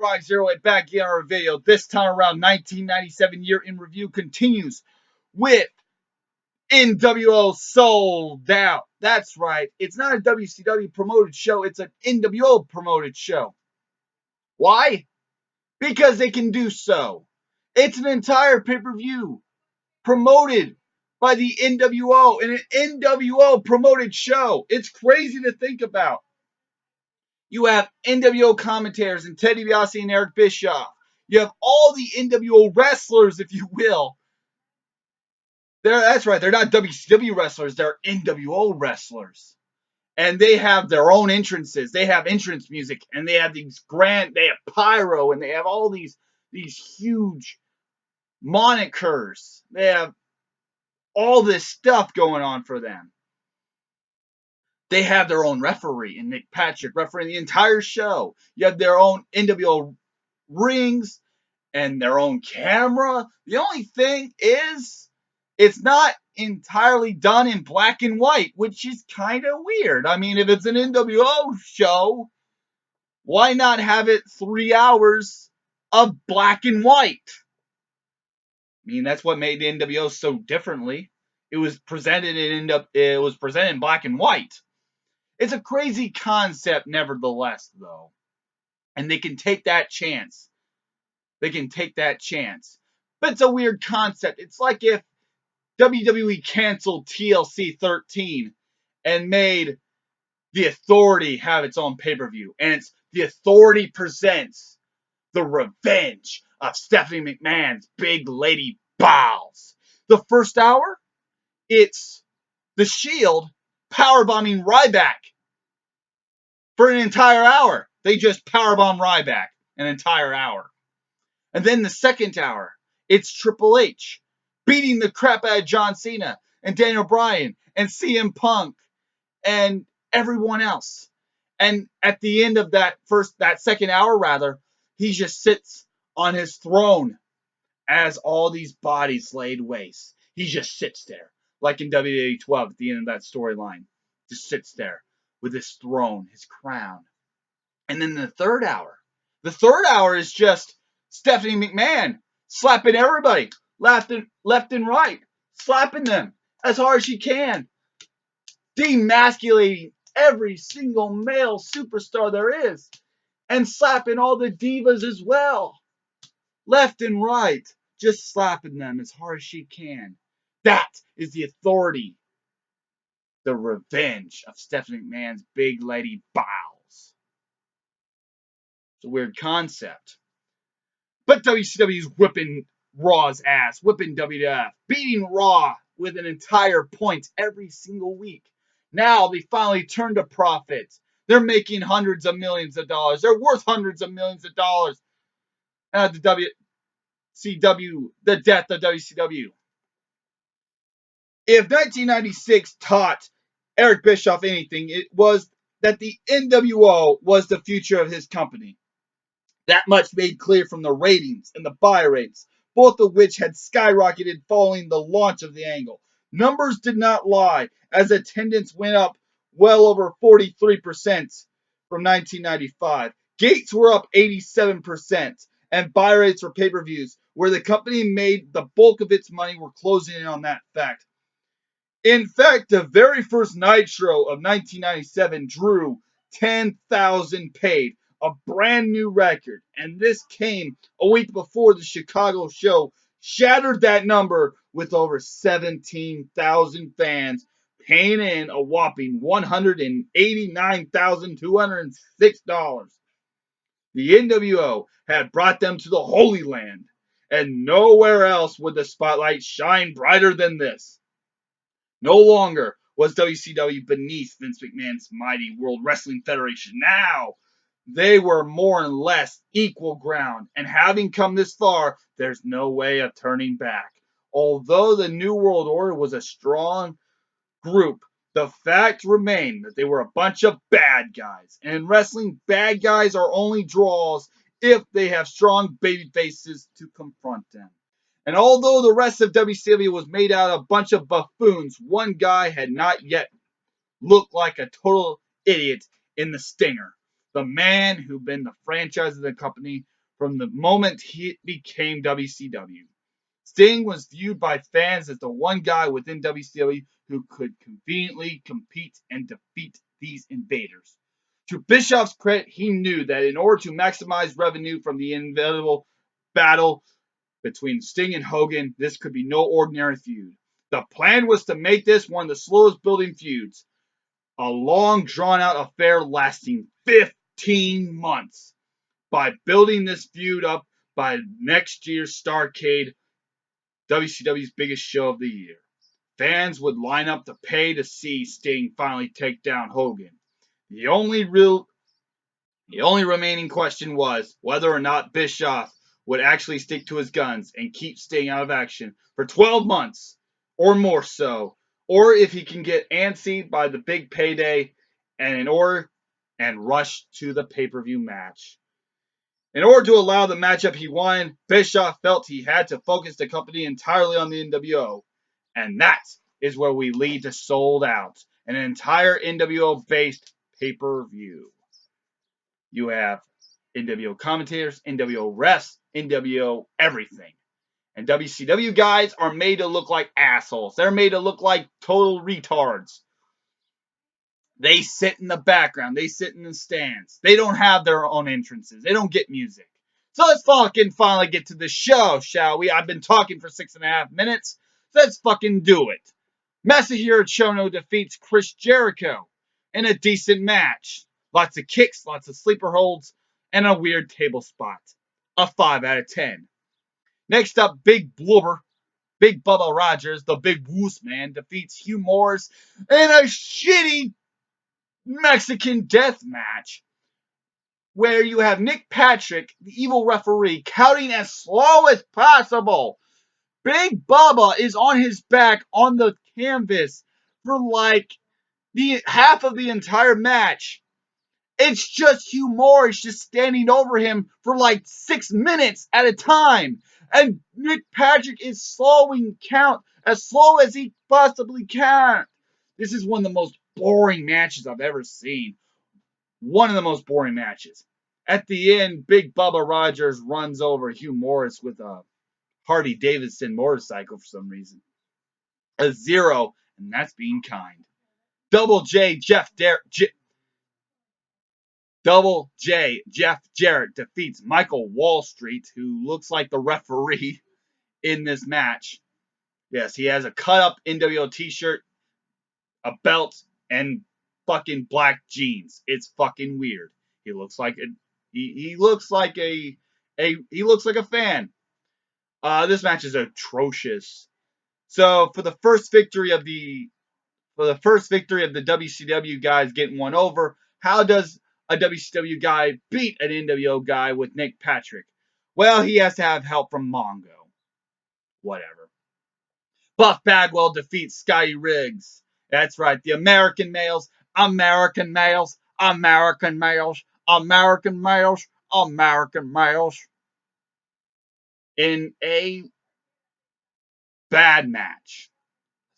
Rock 08 back in our video. This time around, 1997 year in review continues with nWo Sold Out. That's right. It's not a WCW promoted show. It's an nWo promoted show. Why? Because they can do so. It's an entire pay-per-view promoted by the nWo in an nWo promoted show. It's crazy to think about. You have nWo commentators and Ted DiBiase and Eric Bischoff. You have all the nWo wrestlers, if you will. That's right. They're not WCW wrestlers. They're nWo wrestlers. And they have their own entrances. They have entrance music. And they have these they have pyro. And they have all these huge monikers. They have all this stuff going on for them. They have their own referee, and Nick Patrick refereeing the entire show. You have their own nWo rings and their own camera. The only thing is, it's not entirely done in black and white, which is kind of weird. I mean, if it's an nWo show, why not have it 3 hours of black and white? I mean, that's what made the nWo so differently. It was presented in black and white. It's a crazy concept, nevertheless, though. And they can take that chance. But it's a weird concept. It's like if WWE canceled TLC 13 and made The Authority have its own pay-per-view. And it's The Authority presents The Revenge of Stephanie McMahon's Big Lady Bowels. The first hour, it's The Shield powerbombing Ryback. For an entire hour. They just powerbomb Ryback an entire hour. And then the second hour, it's Triple H beating the crap out of John Cena and Daniel Bryan and CM Punk and everyone else. And at the end of that second hour, he just sits on his throne as all these bodies laid waste. He just sits there, like in WWE 12 at the end of that storyline. Just sits there with his throne, his crown. And then the third hour is just Stephanie McMahon slapping everybody left and right, slapping them as hard as she can, demasculating every single male superstar there is, and slapping all the divas as well, left and right, just slapping them as hard as she can. That is The Authority. The Revenge of Stephanie McMahon's Big Lady Bowels. It's a weird concept. But WCW's whipping Raw's ass, whipping WWF, beating Raw with an entire point every single week. Now they finally turn to profit. They're making hundreds of millions of dollars. They're worth hundreds of millions of dollars. The WCW, the death of WCW. If 1996 taught Eric Bischoff anything, it was that the nWo was the future of his company. That much made clear from the ratings and the buy rates, both of which had skyrocketed following the launch of the angle. Numbers did not lie, as attendance went up well over 43% from 1995. Gates were up 87%, and buy rates for pay-per-views, where the company made the bulk of its money, were closing in on that fact. In fact, the very first Nitro of 1997 drew 10,000 paid, a brand new record, and this came a week before the Chicago show shattered that number with over 17,000 fans paying in a whopping $189,206. The nWo had brought them to the Holy Land, and nowhere else would the spotlight shine brighter than this. No longer was WCW beneath Vince McMahon's mighty World Wrestling Federation. Now, they were more or less equal ground, and having come this far, there's no way of turning back. Although the New World Order was a strong group, the fact remained that they were a bunch of bad guys. And in wrestling, bad guys are only draws if they have strong baby faces to confront them. And although the rest of WCW was made out of a bunch of buffoons, one guy had not yet looked like a total idiot in the Stinger. the man who'd been the franchise of the company from the moment he became WCW. Sting was viewed by fans as the one guy within WCW who could conveniently compete and defeat these invaders. To Bischoff's credit, he knew that in order to maximize revenue from the inevitable battle between Sting and Hogan, this could be no ordinary feud. The plan was to make this one of the slowest building feuds, a long drawn out affair lasting 15 months. By building this feud up by next year's Starrcade, WCW's biggest show of the year, fans would line up to pay to see Sting finally take down Hogan. The only remaining question was whether or not Bischoff would actually stick to his guns and keep Sting out of action for 12 months or more so, or if he can get antsy by the big payday and rush to the pay-per-view match. In order to allow the matchup he wanted, Bischoff felt he had to focus the company entirely on the NWO, and that is where we lead to Sold Out, an entire NWO-based pay-per-view. You have NWO commentators, NWO refs, NWO everything. And WCW guys are made to look like assholes. They're made to look like total retards. They sit in the background. They sit in the stands. They don't have their own entrances. They don't get music. So let's fucking finally get to the show, shall we? I've been talking for 6.5 minutes. Let's fucking do it. Masahiro Chono defeats Chris Jericho in a decent match. Lots of kicks, lots of sleeper holds, and a weird table spot. A 5 out of 10. Next up, Big Bubba Rogers, the Big Woos Man, defeats Hugh Morris in a shitty Mexican death match where you have Nick Patrick, the evil referee, counting as slow as possible. Big Bubba is on his back on the canvas for like the half of the entire match. It's just Hugh Morris just standing over him for like 6 minutes at a time. And Nick Patrick is slowing count as slow as he possibly can. This is one of the most boring matches I've ever seen. One of the most boring matches. At the end, Big Bubba Rogers runs over Hugh Morris with a Harley Davidson motorcycle for some reason. A 0, and that's being kind. Double J Jeff Jarrett defeats Michael Wall Street, who looks like the referee in this match. Yes, he has a cut up NWO t-shirt, a belt, and fucking black jeans. It's fucking weird. He looks like he looks like a fan. This match is atrocious. So for the first victory of the WCW guys getting one over, how does a WCW guy beat an NWO guy with Nick Patrick? Well, he has to have help from Mongo. Whatever. Buff Bagwell defeats Scotty Riggs. That's right, the American males, American males, American males, American males, American males. In a bad match.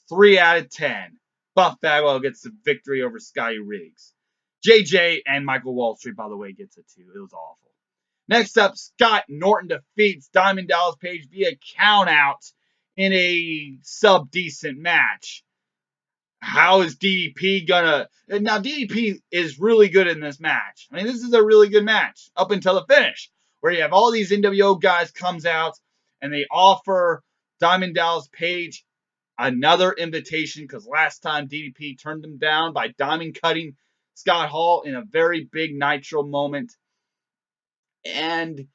3 out of 10. Buff Bagwell gets the victory over Scotty Riggs. JJ and Michael Wall Street, by the way, gets it too. It was awful. Next up, Scott Norton defeats Diamond Dallas Page via countout in a sub-decent match. How is DDP gonna... Now, DDP is really good in this match. I mean, this is a really good match up until the finish, where you have all these NWO guys comes out, and they offer Diamond Dallas Page another invitation, because last time DDP turned him down by diamond cutting Scott Hall in a very big Nitro moment. And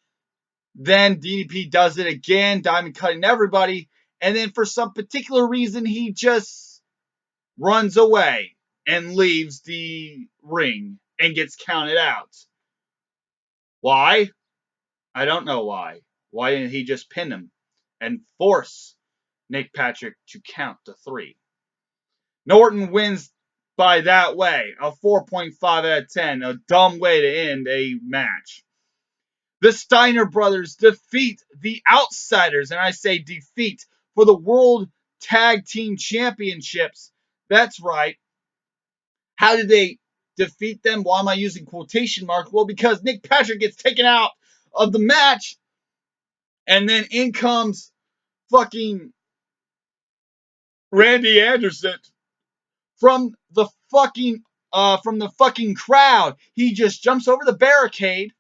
then DDP does it again, diamond cutting everybody. And then for some particular reason, he just runs away and leaves the ring and gets counted out. Why? I don't know why. Why didn't he just pin him and force Nick Patrick to count to 3? Norton wins by that way, a 4.5 out of 10, a dumb way to end a match. The Steiner brothers defeat the Outsiders, and I say defeat, for the World Tag Team Championships. That's right. How did they defeat them. Why am I using quotation marks? Well, because Nick Patrick gets taken out of the match, and then in comes fucking Randy Anderson from the fucking crowd. He just jumps over the barricade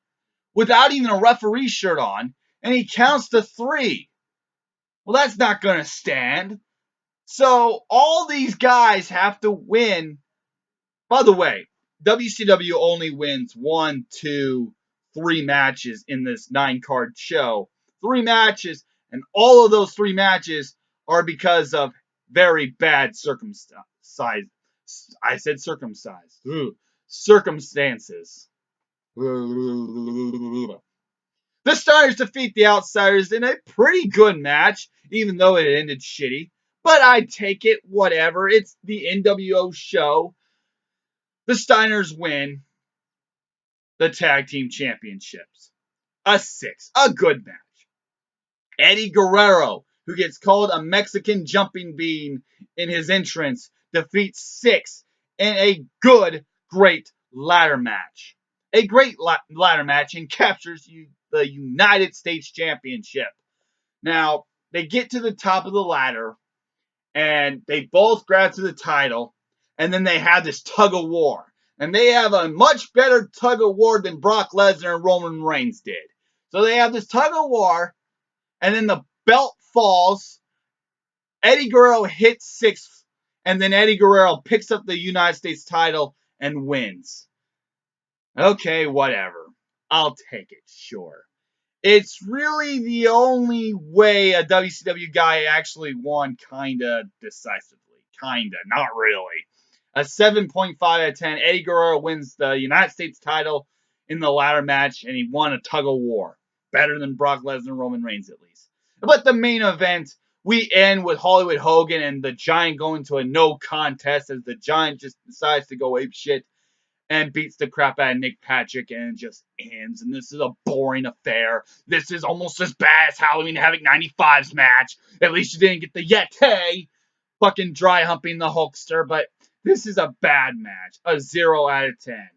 without even a referee shirt on, and he counts to 3. Well, that's not gonna stand. So all these guys have to win. By the way, WCW only wins 1, 2, 3 matches in this 9-card show. 3 matches, and all of those 3 matches are because of very bad circumstances. I said circumcised. Circumstances. The Stars defeat the Outsiders in a pretty good match, even though it ended shitty. But I take it, whatever. It's the NWO show. The Steiners win the Tag Team Championships. A 6. A good match. Eddie Guerrero, who gets called a Mexican jumping bean in his entrance, defeats 6 in a great ladder match. A great ladder match, and captures the United States Championship. Now, they get to the top of the ladder, and they both grab to the title, and then they have this tug of war. And they have a much better tug of war than Brock Lesnar and Roman Reigns did. So they have this tug of war, and then the belt falls. Eddie Guerrero hits 6th, and then Eddie Guerrero picks up the United States title and wins. Okay, whatever. I'll take it, sure. It's really the only way a WCW guy actually won kinda decisively. Kinda, not really. A 7.5 out of 10. Eddie Guerrero wins the United States title in the ladder match, and he won a tug of war. Better than Brock Lesnar and Roman Reigns, at least. But the main event, we end with Hollywood Hogan and the Giant going to a no contest as the Giant just decides to go apeshit and beats the crap out of Nick Patrick, and it just ends. And this is a boring affair. This is almost as bad as Halloween Havoc 95's match. At least you didn't get the Yeti fucking dry humping the Hulkster, but this is a bad match. A 0 out of 10.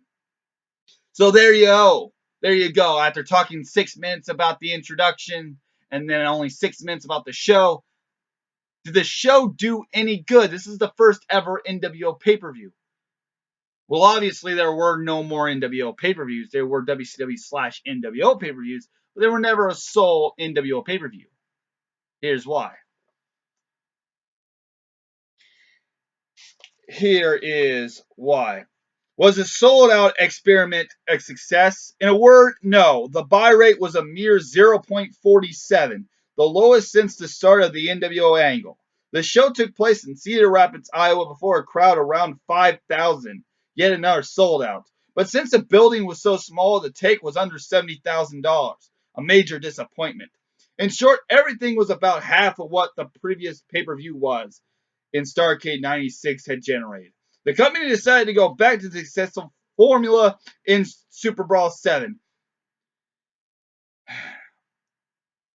So there you go. There you go. After talking 6 minutes about the introduction and then only 6 minutes about the show, did the show do any good? This is the first ever NWO pay-per-view. Well, obviously, there were no more NWO pay-per-views. There were WCW/NWO pay-per-views, but there were never a sole NWO pay-per-view. Here's why. Here is why. Was a sold-out experiment a success? In a word, no. The buy rate was a mere 0.47, the lowest since the start of the NWO angle. The show took place in Cedar Rapids, Iowa, before a crowd around 5,000. Yet another sold out. But since the building was so small, the take was under $70,000. A major disappointment. In short, everything was about half of what the previous pay-per-view was in Starrcade 96 had generated. The company decided to go back to the successful formula in Super Brawl 7.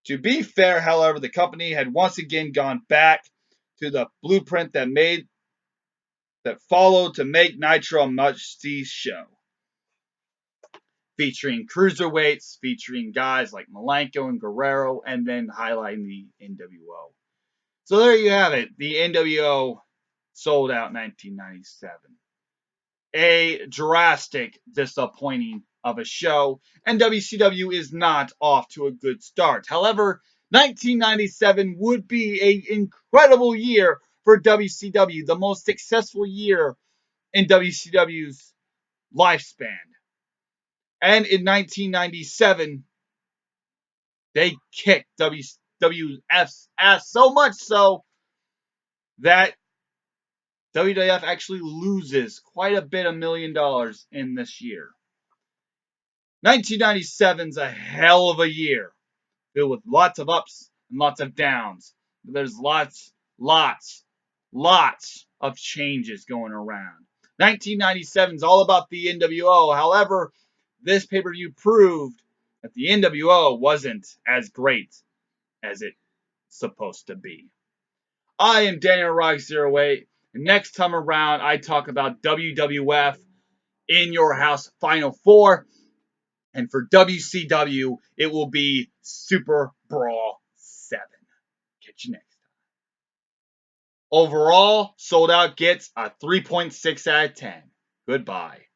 To be fair, however, the company had once again gone back to the blueprint that followed to make Nitro a must-see show. Featuring cruiserweights, featuring guys like Malenko and Guerrero, and then highlighting the NWO. So there you have it. The NWO sold out in 1997. A drastic disappointing of a show, and WCW is not off to a good start. However, 1997 would be an incredible year for WCW, the most successful year in WCW's lifespan. And in 1997, they kicked WWF's ass so much so that WWF actually loses quite a bit of $1 million in this year. 1997's a hell of a year, filled with lots of ups and lots of downs. There's lots of changes going around. 1997's all about the NWO. However, this pay-per-view proved that the NWO wasn't as great as it's supposed to be. I am Daniel Rock 08, and next time around I talk about WWF In Your House Final 4. And for WCW, it will be Super Brawl 7. Catch you next time. Overall, Sold Out gets a 3.6 out of 10. Goodbye.